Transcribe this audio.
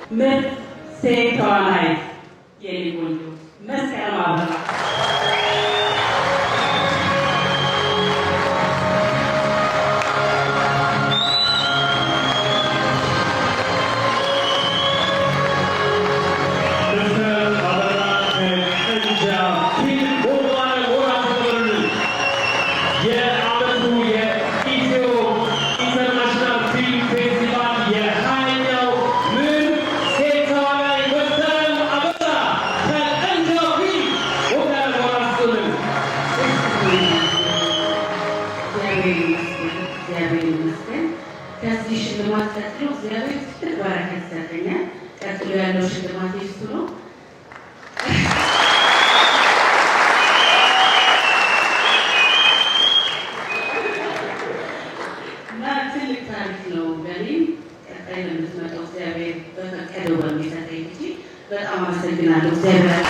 ምርጥ ሴት ተዋናይት የኔ ቆንጆ መስከረም አበራ ከዚህ ሽልማት ቀጥሎ እግዚአብሔር ትልቅ በረከት ሰጠኛል። ቀጥሎ ያለው ሽልማት እሱ ነው። እና ትልቅ ታሪክ ነው ለእኔም ቀጣይ ለምትመጣው እግዚአብሔር በፈቀደው በሚሰጠኝ ጊዜ በጣም አመሰግናለሁ እግዚአብሔር